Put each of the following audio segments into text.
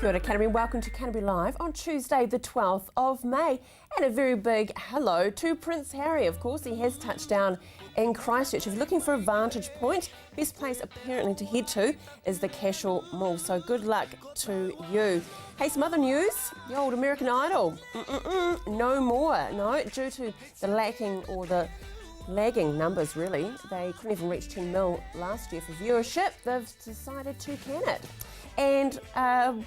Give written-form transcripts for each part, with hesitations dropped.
Kia ora, Canterbury. Welcome to Canterbury Live on Tuesday the 12th of May. And a very big hello to Prince Harry. Of course, he has touched down in Christchurch. If you're looking for a vantage point, best place apparently to head to is the Cashel Mall. So good luck to you. Hey, some other news. The old American Idol. No more. No, due to the lagging numbers, really. They couldn't even reach 10 mil last year for viewership. They've decided to can it. And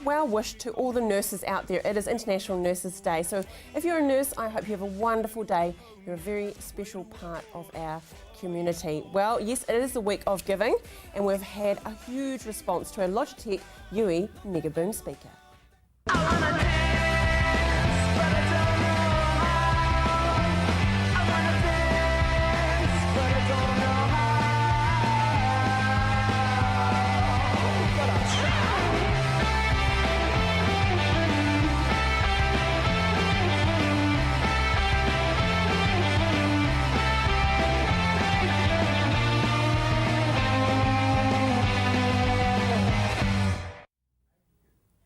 well wish to all the nurses out there. It is International Nurses Day. So if you're a nurse, I hope you have a wonderful day. You're a very special part of our community. Well, yes, it is the week of giving, and we've had a huge response to our Logitech UE Mega Boom speaker.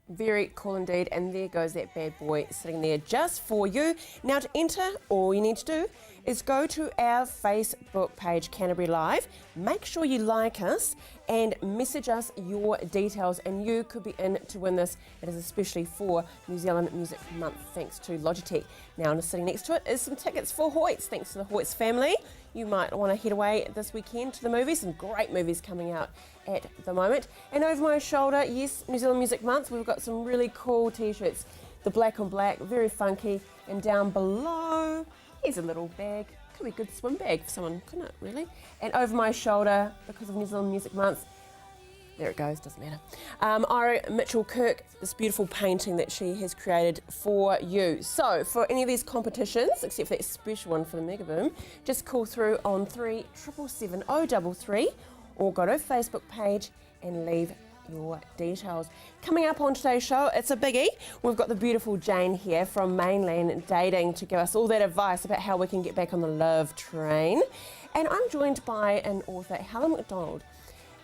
Very cool indeed, and there goes that bad boy sitting there just for you. Now to enter, all you need to do is go to our Facebook page, Canterbury Live. Make sure you like us and message us your details, and you could be in to win this. It is especially for New Zealand Music Month, thanks to Logitech. Now, sitting next to it is some tickets for Hoyts, thanks to the Hoyts family. You might want to head away this weekend to the movies. Some great movies coming out at the moment. And over my shoulder, yes, New Zealand Music Month, we've got some really cool t-shirts. The black on black, very funky. And down below, here's a little bag. Could be a good swim bag for someone, couldn't it, really? And over my shoulder, because of New Zealand Music Month, there it goes, doesn't matter. Ira Mitchell-Kirk, this beautiful painting that she has created for you. So, for any of these competitions, except for that special one for the Mega Boom, just call through on 3777 033 or go to our Facebook page and leave your details. Coming up on today's show, it's a biggie. We've got the beautiful Jane here from Mainland Dating to give us all that advice about how we can get back on the love train. And I'm joined by an author, Helen McDonald,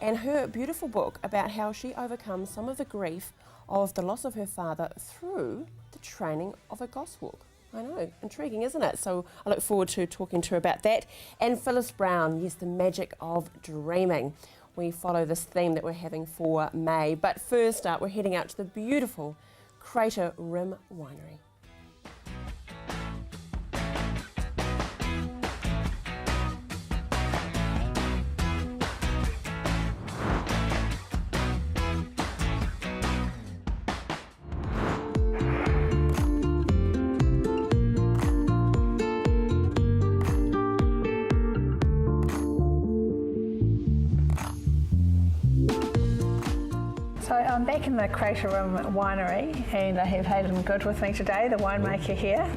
and her beautiful book about how she overcomes some of the grief of the loss of her father through the training of a gospel walk. I know, intriguing, isn't it? So I look forward to talking to her about that. And Phyllis Brown, yes, the magic of dreaming. We follow this theme that we're having for May. But first up, we're heading out to the beautiful Crater Rim Winery. So I'm back in the Crater Rim Winery, and I have Hayden Good with me today, the winemaker here,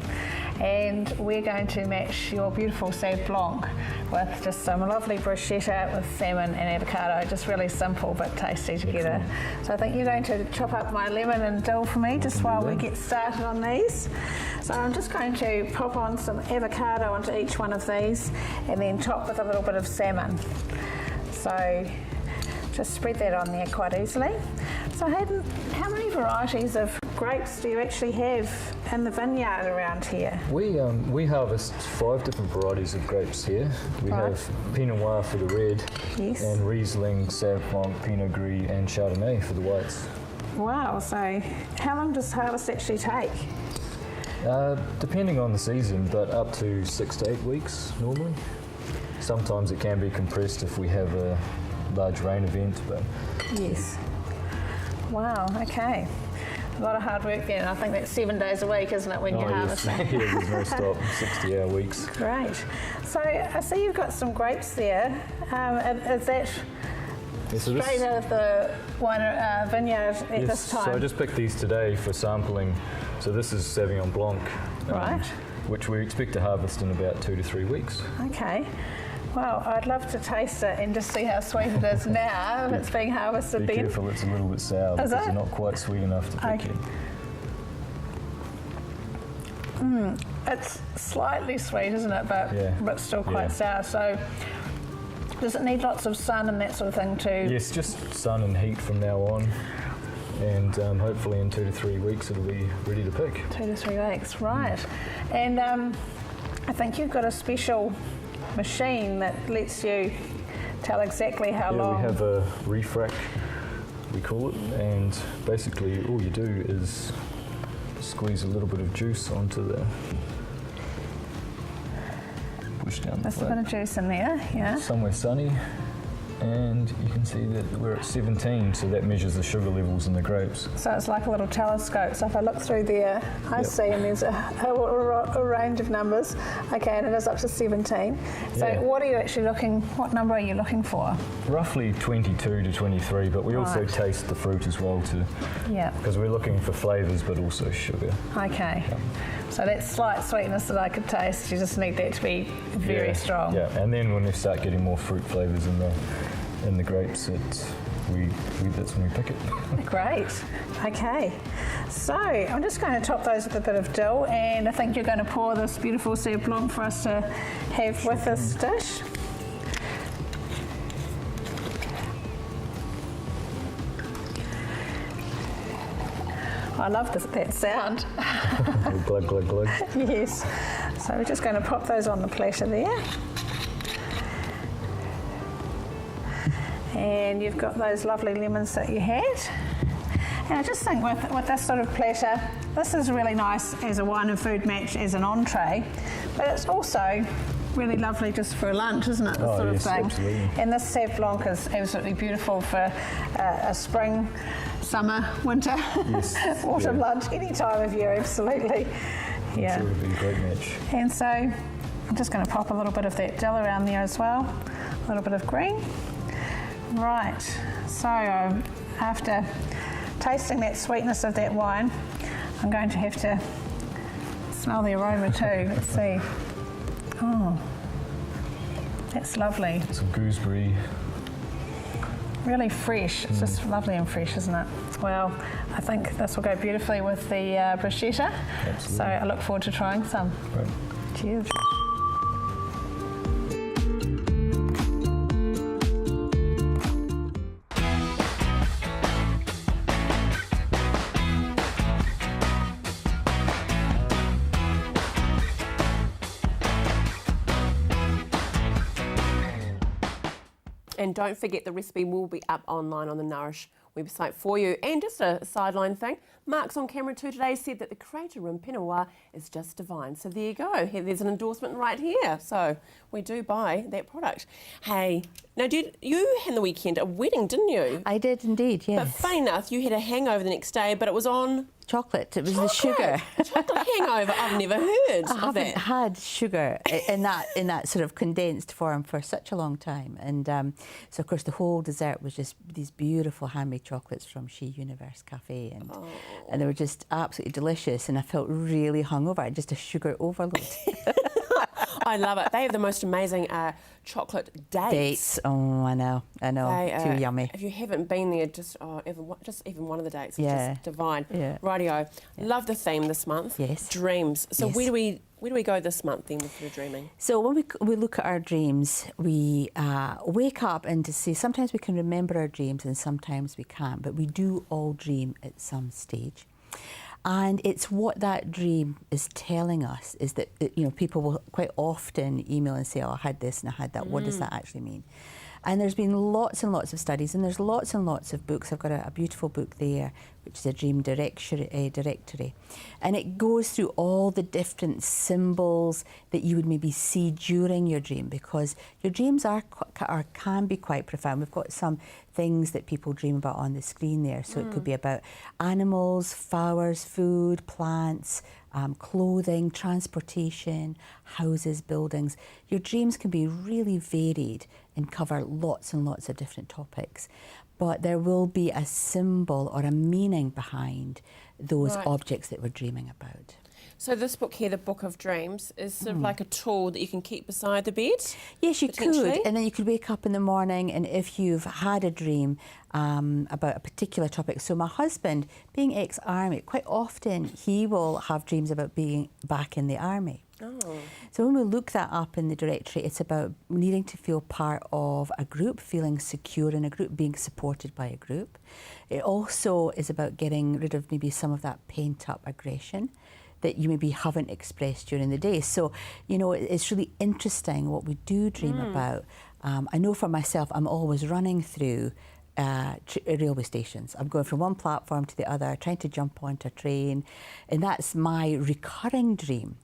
and we're going to match your beautiful Sauv Blanc with just some lovely bruschetta with salmon and avocado, just really simple but tasty together. So I think you're going to chop up my lemon and dill for me just while we get started on these. So I'm just going to pop on some avocado onto each one of these and then top with a little bit of salmon. So just spread that on there quite easily. So Hayden, how many varieties of grapes do you actually have in the vineyard around here? We harvest 5 different varieties of grapes here. We have Pinot Noir for the red, yes, and Riesling, Sauv Blanc, Pinot Gris and Chardonnay for the whites. Wow, so how long does harvest actually take? Depending on the season, but up to 6 to 8 weeks normally. Sometimes it can be compressed if we have a large rain event, but yes. Wow, okay. A lot of hard work there, and I think that's 7 days a week, isn't it, when you're harvesting? Yes. Yeah, there's no stop, 60-hour weeks. Great. So I see you've got some grapes there. Is that straight out of the vineyard at this time? So I just picked these today for sampling. So this is Sauvignon Blanc, right, which we expect to harvest in about 2 to 3 weeks. Okay. Well, I'd love to taste it and just see how sweet it is now if it's being harvested. Be careful, it's a little bit sour because they're not quite sweet enough to pick yet. It's slightly sweet, isn't it? But still quite sour. So does it need lots of sun and that sort of thing too? Yes, just sun and heat from now on. and hopefully in 2 to 3 weeks it'll be ready to pick. 2 to 3 weeks, right. And I think you've got a special machine that lets you tell exactly how long. We have a refrac, we call it, and basically all you do is squeeze a little bit of juice onto the push down. There's a bit of juice in there, yeah. Somewhere sunny, and you can see that we're at 17, so that measures the sugar levels in the grapes. So it's like a little telescope. So if I look through there, I see, and there's a range of numbers. Okay, and it is up to 17. So what are you actually what number are you looking for? Roughly 22 to 23, but we also taste the fruit as well too. Yeah. Because we're looking for flavours, but also sugar. Okay. So that slight sweetness that I could taste, you just need that to be very strong. Yeah, and then when we start getting more fruit flavours in the grapes, that's when we pick it. Great. Okay. So I'm just going to top those with a bit of dill, and I think you're going to pour this beautiful Sauv Blanc for us to have with this dish. I love that sound. Glug, glug, glug. Yes. So we're just going to pop those on the platter there. And you've got those lovely lemons that you had. And I just think with this sort of platter, this is really nice as a wine and food match, as an entree, but it's also really lovely just for a lunch, isn't it? This sort of thing. Absolutely. And this Sauv Blanc is absolutely beautiful for a spring, summer, winter, autumn lunch, any time of year, absolutely. Yeah. It would be a great match. And so I'm just going to pop a little bit of that dill around there as well, a little bit of green. Right, so after tasting that sweetness of that wine, I'm going to have to smell the aroma too. Let's see. Oh, that's lovely. Some gooseberry. Really fresh. It's just lovely and fresh, isn't it? Well, I think this will go beautifully with the bruschetta. Absolutely. So I look forward to trying some. Right. Cheers. And don't forget, the recipe will be up online on the Nourish website for you. And just a sideline thing, Mark's on camera too today said that the Crater Room Pinot Noir is just divine. So there you go. There's an endorsement right here. So we do buy that product. Hey, now you had the weekend a wedding, didn't you? I did indeed, yes. But funny enough, you had a hangover the next day, but it was on... Chocolate. It was the sugar. Chocolate hangover. I've never heard I of haven't that. had sugar in that sort of condensed form for such a long time, and so of course the whole dessert was just these beautiful handmade chocolates from She Universe Cafe, and they were just absolutely delicious. And I felt really hungover, just a sugar overload. I love it. They have the most amazing chocolate dates. Oh, I know. Too yummy. If you haven't been there, just even one of the dates is just divine. Yeah. Rightio. Yeah. Love the theme this month. Yes. Dreams. So yes. where do we go this month then with your dreaming? So when we look at our dreams, we wake up and to see sometimes we can remember our dreams and sometimes we can't, but we do all dream at some stage. And it's what that dream is telling us is that, people will quite often email and say, oh, I had this and I had that. What does that actually mean? And there's been lots and lots of studies, and there's lots and lots of books. I've got a beautiful book there, which is a dream directory. And it goes through all the different symbols that you would maybe see during your dream, because your dreams can be quite profound. We've got some things that people dream about on the screen there. So it could be about animals, flowers, food, plants, clothing, transportation, houses, buildings. Your dreams can be really varied and cover lots and lots of different topics. But there will be a symbol or a meaning behind those objects that we're dreaming about. So this book here, the Book of Dreams, is sort of like a tool that you can keep beside the bed? Yes, you could. And then you could wake up in the morning, and if you've had a dream about a particular topic. So my husband, being ex-army, quite often he will have dreams about being back in the army. Oh, So when we look that up in the directory, it's about needing to feel part of a group, feeling secure in a group, being supported by a group. It also is about getting rid of maybe some of that pent-up aggression that you maybe haven't expressed during the day. So, you know, it's really interesting what we do dream about. I know for myself, I'm always running through railway stations. I'm going from one platform to the other, trying to jump onto a train, and that's my recurring dream.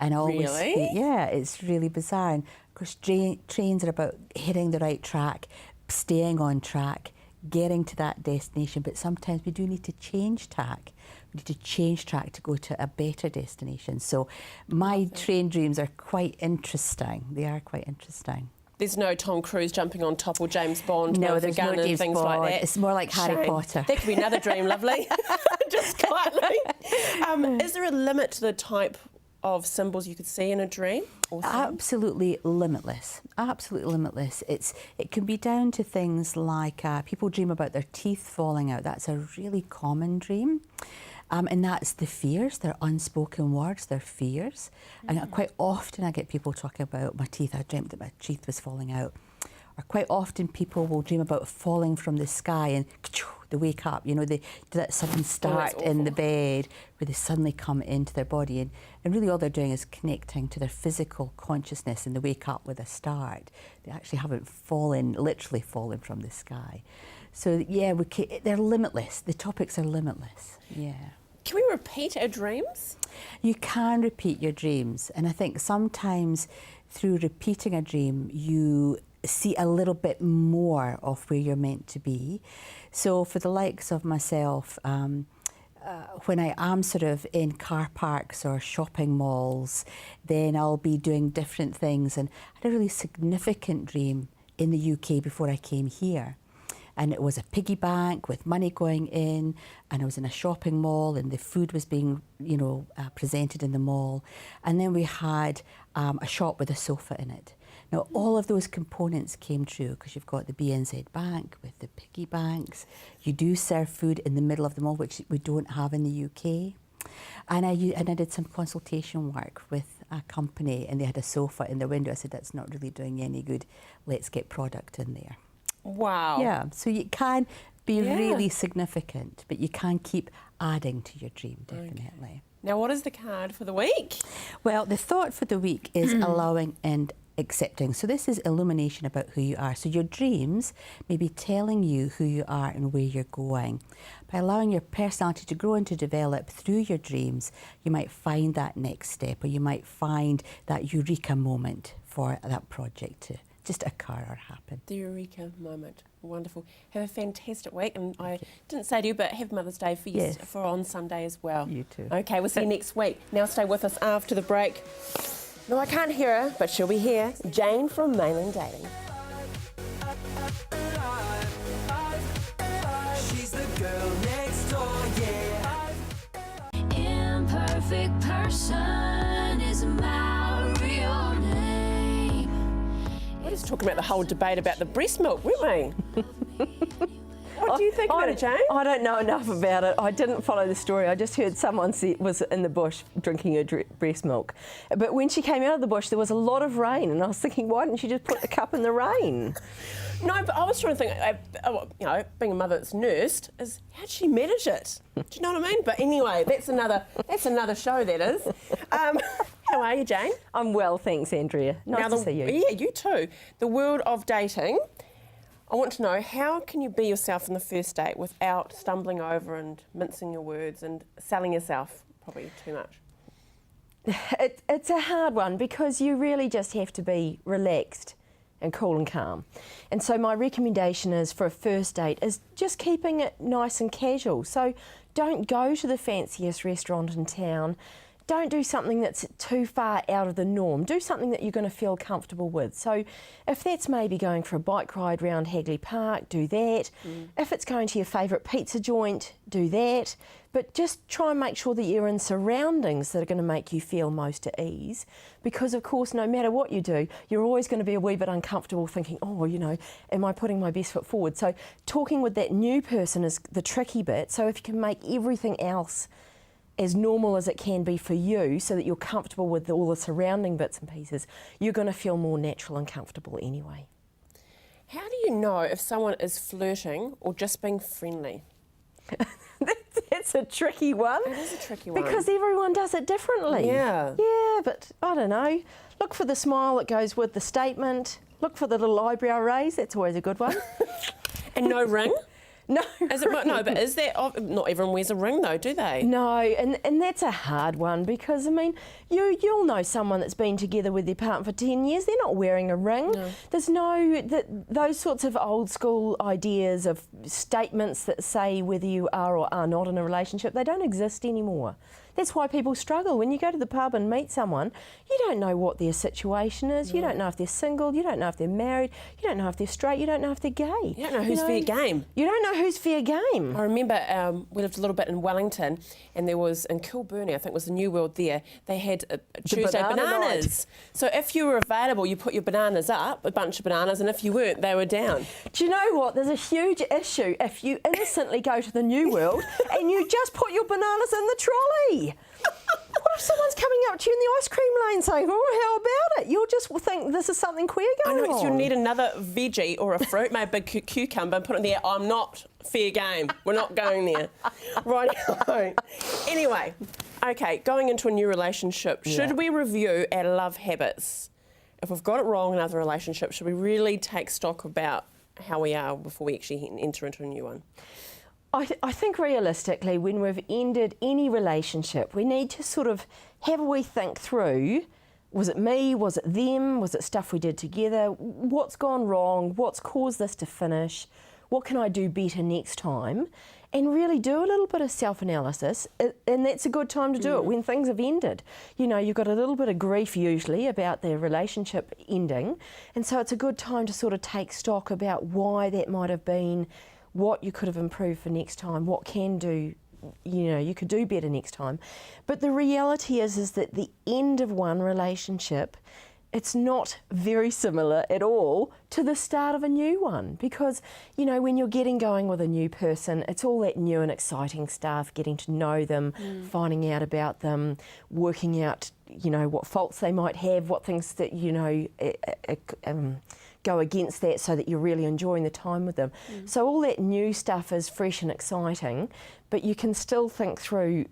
And I always Really? yeah, it's really bizarre. And of course, trains are about hitting the right track, staying on track, getting to that destination, but sometimes we do need to change tack. We need to change track to go to a better destination. So my train dreams are quite interesting. They are quite interesting. There's no Tom Cruise jumping on top or James Bond No, with a there's gun no and James things Bond. like that. It's more like Harry Potter. That could be another dream, lovely. Just quietly. Is there a limit to the type of symbols you could see in a dream? Or Absolutely limitless. Absolutely limitless. It can be down to things like people dream about their teeth falling out. That's a really common dream. And that's the fears, their unspoken words, their fears. And quite often I get people talking about my teeth. I dreamt that my teeth was falling out. Or quite often people will dream about falling from the sky and they wake up. You know, they do that sudden start in the bed where they suddenly come into their body. And really all they're doing is connecting to their physical consciousness, and they wake up with a start. They actually haven't literally fallen from the sky. So yeah, they're limitless. The topics are limitless. Yeah. Can we repeat our dreams? You can repeat your dreams, and I think sometimes through repeating a dream you see a little bit more of where you're meant to be. So for the likes of myself, when I am sort of in car parks or shopping malls, then I'll be doing different things. And I had a really significant dream in the UK before I came here. And it was a piggy bank with money going in, and I was in a shopping mall, and the food was being, presented in the mall. And then we had a shop with a sofa in it. Now, all of those components came true because you've got the BNZ Bank with the piggy banks. You do serve food in the middle of the mall, which we don't have in the UK. And I did some consultation work with a company, and they had a sofa in their window. I said, that's not really doing you any good. Let's get product in there. Wow. Yeah, so you can be really significant, but you can keep adding to your dream, definitely. Okay. Now, what is the card for the week? Well, the thought for the week is allowing and accepting. So this is illumination about who you are. So your dreams may be telling you who you are and where you're going. By allowing your personality to grow and to develop through your dreams, you might find that next step, or you might find that eureka moment for that project to just occur or happen. The eureka moment. Wonderful. Have a fantastic week. And I didn't say to you, but have Mother's Day for you for on Sunday as well. You too. Okay, we'll see you next week. Now stay with us after the break. No, I can't hear her, but she'll be here. Jane from Mainland Dating. She's the girl next door, yeah. Imperfect person is my real name. We're just talking about the whole debate about the breast milk, weren't we? What do you think about it, Jane? I don't know enough about it. I didn't follow the story. I just heard someone was in the bush drinking her breast milk. But when she came out of the bush, there was a lot of rain, and I was thinking, why didn't she just put the cup in the rain? No, but I was trying to think, being a mother that's nursed, is how'd she manage it? Do you know what I mean? But anyway, that's another show, that is. How are you, Jane? I'm well, thanks, Andrea. Nice to see you. Yeah, you too. The world of dating. I want to know, how can you be yourself on the first date without stumbling over and mincing your words and selling yourself probably too much? It's a hard one because you really just have to be relaxed and cool and calm. And so my recommendation is for a first date is just keeping it nice and casual. So don't go to the fanciest restaurant in town. Don't do something that's too far out of the norm. Do something that you're going to feel comfortable with. So if that's maybe going for a bike ride round Hagley Park, do that. If it's going to your favourite pizza joint, do that. But just try and make sure that you're in surroundings that are going to make you feel most at ease. Because, of course, no matter what you do, you're always going to be a wee bit uncomfortable thinking, oh, am I putting my best foot forward? So talking with that new person is the tricky bit. So if you can make everything else as normal as it can be for you, so that you're comfortable with all the surrounding bits and pieces, you're going to feel more natural and comfortable anyway. How do you know if someone is flirting or just being friendly? That's a tricky one. It is a tricky one. Because everyone does it differently. Yeah. Yeah, but I don't know. Look for the smile that goes with the statement. Look for the little eyebrow raise. That's always a good one. And no ring? No. Is it, no, but is that... Not everyone wears a ring though, do they? No, and that's a hard one because, I mean, you'll know someone that's been together with their partner for 10 years, they're not wearing a ring. No. There's those sorts of old school ideas of statements that say whether you are or are not in a relationship, they don't exist anymore. That's why people struggle. When you go to the pub and meet someone, you don't know what their situation is. No. You don't know if they're single. You don't know if they're married. You don't know if they're straight. You don't know if they're gay. You don't know who's fair game. You don't know who's fair game. I remember we lived a little bit in Wellington, and there was in Kilburnie, I think it was the New World there, they had Tuesday bananas. So if you were available, you put your bananas up, a bunch of bananas, and if you weren't, they were down. Do you know what? There's a huge issue if you innocently go to the New World and you just put your bananas in the trolley. What if someone's coming up to you in the ice cream lane saying, oh, how about it? You'll just think this is something queer going on. I know, you'll need another veggie or a fruit, maybe a big cucumber, and put it in there. I'm not fair game. We're not going there. Right. Anyway, okay, going into a new relationship, should we review our love habits? If we've got it wrong in other relationships, should we really take stock about how we are before we actually enter into a new one? I think realistically, when we've ended any relationship, we need to sort of have a wee think through, was it me, was it them, was it stuff we did together, what's gone wrong, what's caused this to finish, what can I do better next time, and really do a little bit of self-analysis, and that's a good time to do it when things have ended. You know, you've got a little bit of grief usually about the relationship ending, and so it's a good time to sort of take stock about why that might have been, what you could have improved for next time, what can do, you know, you could do better next time. But the reality is that the end of one relationship, it's not very similar at all to the start of a new one, because, you know, when you're getting going with a new person, it's all that new and exciting stuff, getting to know them, finding out about them, working out, you know, what faults they might have, what things that, you know, go against that, so that you're really enjoying the time with them. So all that new stuff is fresh and exciting, but you can still think through,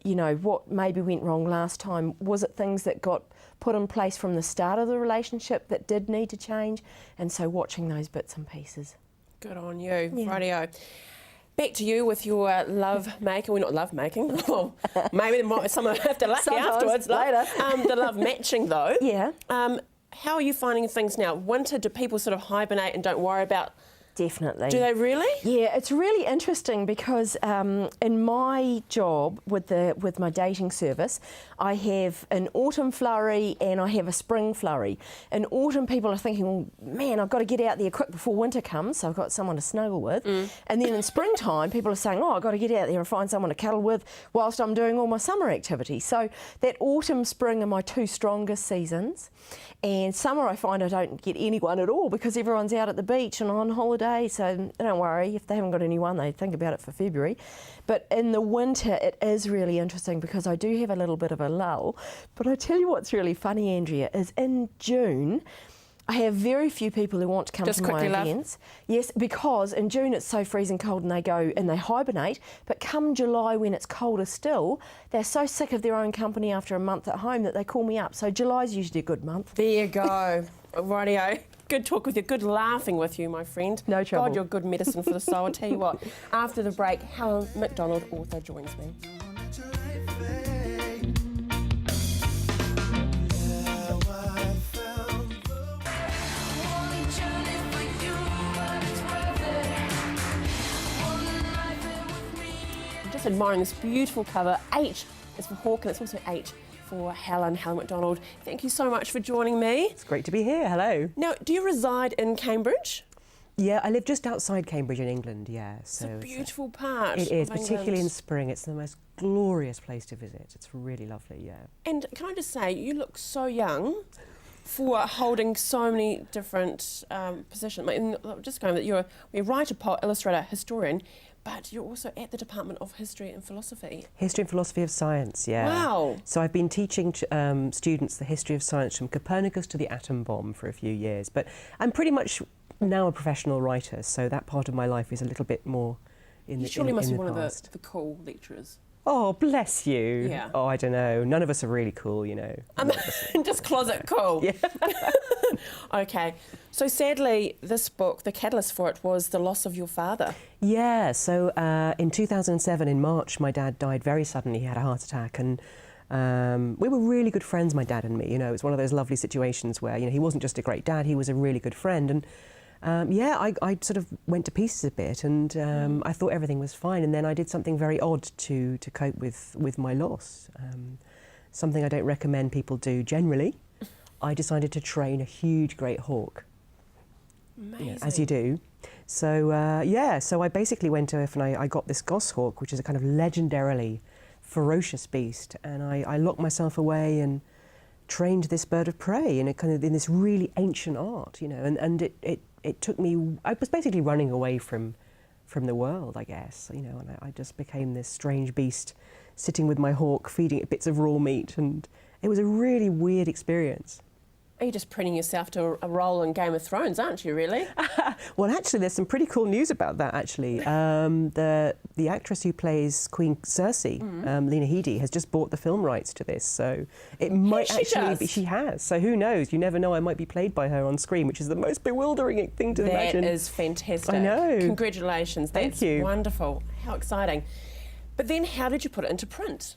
you know, what maybe went wrong last time. Was it things that got put in place from the start of the relationship that did need to change? And so watching those bits and pieces. Good on you. Rightio. Back to you with your love making. We're not love making. Well, maybe someone have to lucky afterwards. Later. The love matching though. Yeah. How are you finding things now? Winter, do people sort of hibernate and don't worry about... Definitely. Do they really? Yeah, it's really interesting because in my job with my dating service, I have an autumn flurry and I have a spring flurry. In autumn, people are thinking, well, man, I've got to get out there quick before winter comes, so I've got someone to snuggle with. And then in springtime, people are saying, oh, I've got to get out there and find someone to cuddle with whilst I'm doing all my summer activities. So that autumn, spring are my two strongest seasons. And summer, I find I don't get anyone at all because everyone's out at the beach and on holiday, so don't worry, if they haven't got anyone, they think about it for February. But in the winter, it is really interesting because I do have a little bit of a lull. But I tell you what's really funny, Andrea, is in June, I have very few people who want to come to my events. Yes, because in June it's so freezing cold and they go and they hibernate. But come July, when it's colder still, they're so sick of their own company after a month at home that they call me up. So July's usually a good month. There you go. Rightio. Good talk with you. Good laughing with you, my friend. No trouble. God, you're good medicine for the soul. I'll tell you what, after the break, Helen McDonald also joins me. Admiring this beautiful cover. H is for Hawk and it's also H for Helen McDonald. Thank you so much for joining me. It's great to be here. Hello. Now, do you reside in Cambridge? Yeah, I live just outside Cambridge in England, yeah. So it's a beautiful part. It is, of particularly England. in spring. It's the most glorious place to visit. It's really lovely, yeah. And can I just say, you look so young for holding so many different positions. Just going that you're a writer, poet, illustrator, historian, but you're also at the Department of History and Philosophy. History and Philosophy of Science, yeah. Wow. So I've been teaching students the history of science from Copernicus to the atom bomb for a few years, but I'm pretty much now a professional writer, so that part of my life is a little bit more in You the surely must be one past. of the cool lecturers. Oh, bless you. Yeah. Oh, I don't know. None of us are really cool, you know. Just closet cool. Yeah. Okay. So sadly, this book, the catalyst for it was the loss of your father. Yeah, so in 2007, in March, my dad died very suddenly. He had a heart attack, and we were really good friends, my dad and me. You know, it was one of those lovely situations where, you know, he wasn't just a great dad, he was a really good friend. And I sort of went to pieces a bit, and I thought everything was fine. And then I did something very odd to cope with my loss. Something I don't recommend people do generally. I decided to train a huge great hawk. Amazing. You know, as you do. So, so I basically went off and I got this goshawk, which is a kind of legendarily ferocious beast, and I locked myself away and trained this bird of prey in this really ancient art, you know, and it took me, I was basically running away from the world, I guess, you know, and I just became this strange beast sitting with my hawk, feeding it bits of raw meat, and it was a really weird experience. Are you just printing yourself to a role in Game of Thrones, aren't you, really? Well, actually, there's some pretty cool news about that, actually. The actress who plays Queen Cersei, Lena Headey, has just bought the film rights to this, so it might actually be... She has, so who knows? You never know, I might be played by her on screen, which is the most bewildering thing to imagine. That is fantastic. I know. Congratulations. Thank you. Wonderful. How exciting. But then how did you put it into print?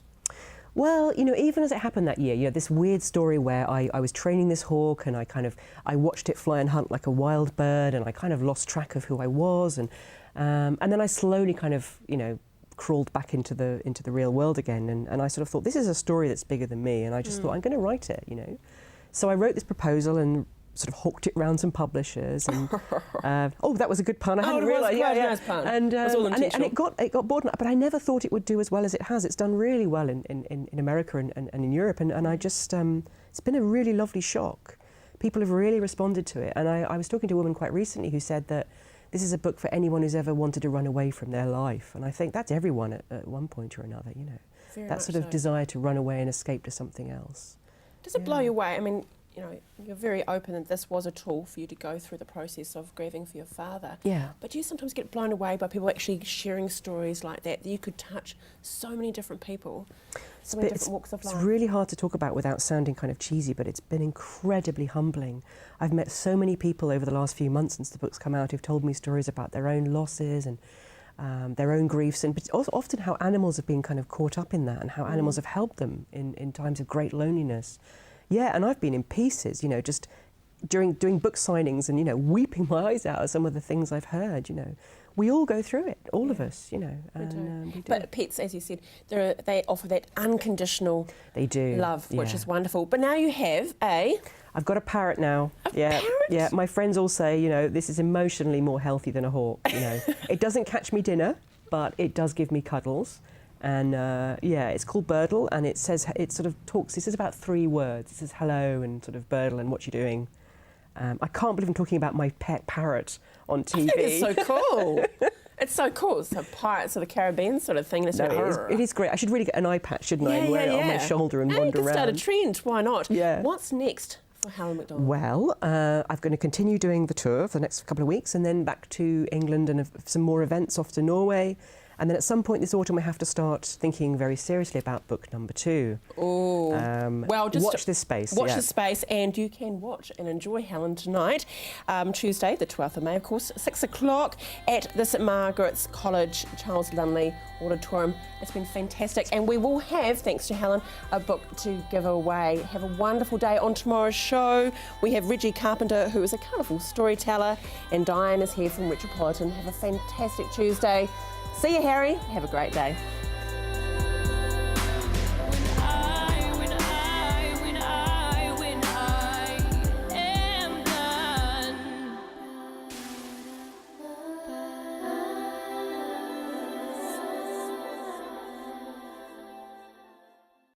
Well, you know, even as it happened that year, you know, this weird story where I was training this hawk and I watched it fly and hunt like a wild bird, and I kind of lost track of who I was, and then I slowly kind of, you know, crawled back into the real world again, and I sort of thought, this is a story that's bigger than me, and I just thought, I'm going to write it, you know. So I wrote this proposal and sort of hawked it round some publishers, and oh, that was a good pun. I hadn't realised. Yeah, nice pun. And it was all and it got bored, but I never thought it would do as well as it has. It's done really well in America and in Europe, and I just it's been a really lovely shock. People have really responded to it, and I was talking to a woman quite recently who said that this is a book for anyone who's ever wanted to run away from their life, and I think that's everyone at one point or another, you know. Very that sort of desire to run away and escape to something else. Does it blow you away? I mean, you know, you're very open that this was a tool for you to go through the process of grieving for your father. Yeah. But do you sometimes get blown away by people actually sharing stories like that you could touch so many different people, so many different walks of life? It's really hard to talk about without sounding kind of cheesy, but it's been incredibly humbling. I've met so many people over the last few months since the book's come out who've told me stories about their own losses and their own griefs, and often how animals have been kind of caught up in that, and how animals have helped them in times of great loneliness. Yeah, and I've been in pieces, you know, just doing book signings and, you know, weeping my eyes out at some of the things I've heard, you know. We all go through it, all of us, you know. And, we do. But pets, as you said, they offer that unconditional love, which is wonderful. But now you have I've got a parrot now. Parrot? Yeah, my friends all say, you know, this is emotionally more healthy than a hawk, you know. It doesn't catch me dinner, but it does give me cuddles. And yeah, it's called Birdle, and it says, it sort of talks, it says about 3 words. It says hello and sort of Birdle and what you're doing. I can't believe I'm talking about my pet parrot on TV. I think it's so cool. It's so cool. It's a Pirates of the Caribbean sort of thing. It's it is great. I should really get an eye patch, shouldn't I, and wear it on my shoulder and wander you can around. start a trend, why not? Yeah. What's next for Helen McDonald? Well, I'm going to continue doing the tour for the next couple of weeks, and then back to England and some more events off to Norway. And then at some point this autumn, I have to start thinking very seriously about book number 2. Oh, well, just watch this space. Watch this space, and you can watch and enjoy Helen tonight, Tuesday, the 12th of May, of course, 6 o'clock at the St Margaret's College Charles Lumley Auditorium. It's been fantastic, and we will have, thanks to Helen, a book to give away. Have a wonderful day. On tomorrow's show, we have Reggie Carpenter, who is a colourful storyteller, and Diane is here from Metropolitan. Have a fantastic Tuesday. See you, Harry. Have a great day.